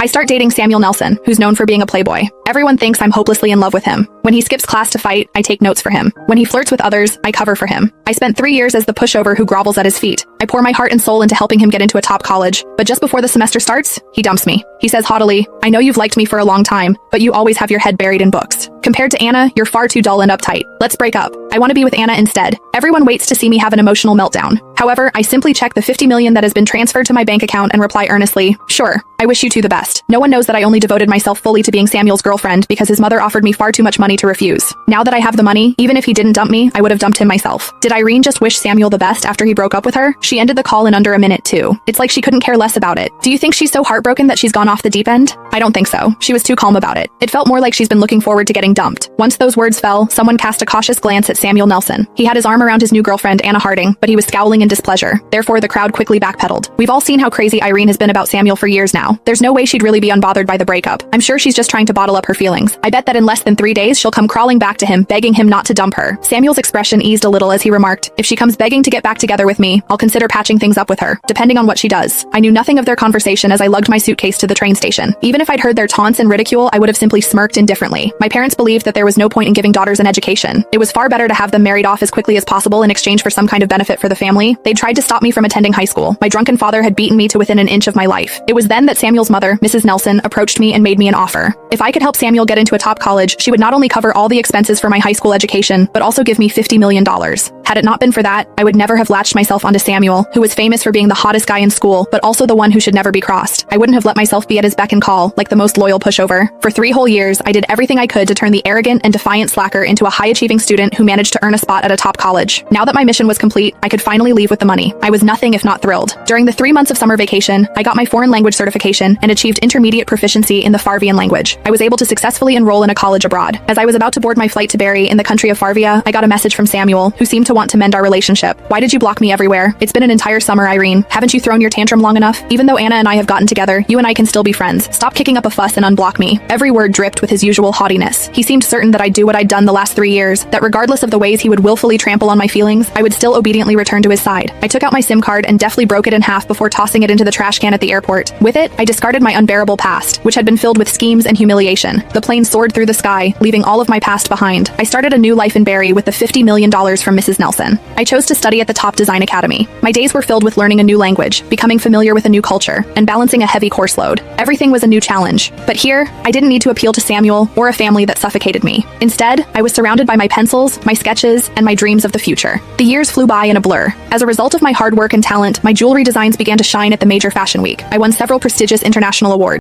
I start dating Samuel Nelson, who's known for being a playboy. Everyone thinks I'm hopelessly in love with him. When he skips class to fight, I take notes for him. When he flirts with others, I cover for him. I spent 3 years as the pushover who grovels at his feet. I pour my heart and soul into helping him get into a top college, but just before the semester starts, he dumps me. He says haughtily, "I know you've liked me for a long time, but you always have your head buried in books. Compared to Anna, you're far too dull and uptight. Let's break up. I want to be with Anna instead." Everyone waits to see me have an emotional meltdown. However, I simply check the $50 million that has been transferred to my bank account and reply earnestly, "Sure, I wish you two the best." No one knows that I only devoted myself fully to being Samuel's girlfriend because his mother offered me far too much money to refuse. Now that I have the money, even if he didn't dump me, I would have dumped him myself. Did Irene just wish Samuel the best after he broke up with her? She ended the call in under a minute too. It's like she couldn't care less about it. Do you think she's so heartbroken that she's gone off the deep end? I don't think so. She was too calm about it. It felt more like she's been looking forward to getting dumped. Once those words fell, someone cast a cautious glance at Samuel Nelson. He had his arm around his new girlfriend, Anna Harding, but he was scowling in displeasure. Therefore, the crowd quickly backpedaled. We've all seen how crazy Irene has been about Samuel for years now. There's no way she'd really be unbothered by the breakup. I'm sure she's just trying to bottle up her feelings. I bet that in less than 3 days, she'll come crawling back to him, begging him not to dump her. Samuel's expression eased a little as he remarked, "If she comes begging to get back together with me, I'll consider patching things up with her, depending on what she does." I knew nothing of their conversation as I lugged my suitcase to the train station. Even if I'd heard their taunts and ridicule, I would have simply smirked indifferently. My parents believed that there was no point in giving daughters an education. It was far better to have them married off as quickly as possible in exchange for some kind of benefit for the family. They'd tried to stop me from attending high school. My drunken father had beaten me to within an inch of my life. It was then that Samuel's mother, Mrs. Nelson, approached me and made me an offer. If I could help Samuel get into a top college, she would not only cover all the expenses for my high school education, but also give me $50 million. Had it not been for that, I would never have latched myself onto Samuel, who was famous for being the hottest guy in school, but also the one who should never be crossed. I wouldn't have let myself be at his beck and call, like the most loyal pushover. For 3 whole years, I did everything I could to turn the arrogant and defiant slacker into a high-achieving student who managed to earn a spot at a top college. Now that my mission was complete, I could finally leave with the money. I was nothing if not thrilled. During the 3 months of summer vacation, I got my foreign language certification and achieved intermediate proficiency in the Farvian language. I was able to successfully enroll in a college abroad. As I was about to board my flight to Bari in the country of Farvia, I got a message from Samuel, who seemed to want to mend our relationship. "Why did you block me everywhere? It's been an entire summer, Irene. Haven't you thrown your tantrum long enough? Even though Anna and I have gotten together, you and I can still be friends. Stop kicking up a fuss and unblock me." Every word dripped with his usual haughtiness. He seemed certain that I'd do what I'd done the last 3 years, that regardless of the ways he would willfully trample on my feelings, I would still obediently return to his side. I took out my SIM card and deftly broke it in half before tossing it into the trash can at the airport. With it, I discarded my unbearable past, which had been filled with schemes and humiliation. The plane soared through the sky, leaving all of my past behind. I started a new life in Bari with the $50 million from Mrs. Nelson. I chose to study at the top design academy. My days were filled with learning a new language, becoming familiar with a new culture, and balancing a heavy course load. Everything was a new challenge. But here, I didn't need to appeal to Samuel or a family that suffocated me. Instead, I was surrounded by my pencils, my sketches, and my dreams of the future. The years flew by in a blur. As a result of my hard work and talent, my jewelry designs began to shine at the major fashion week. I won several prestigious international awards.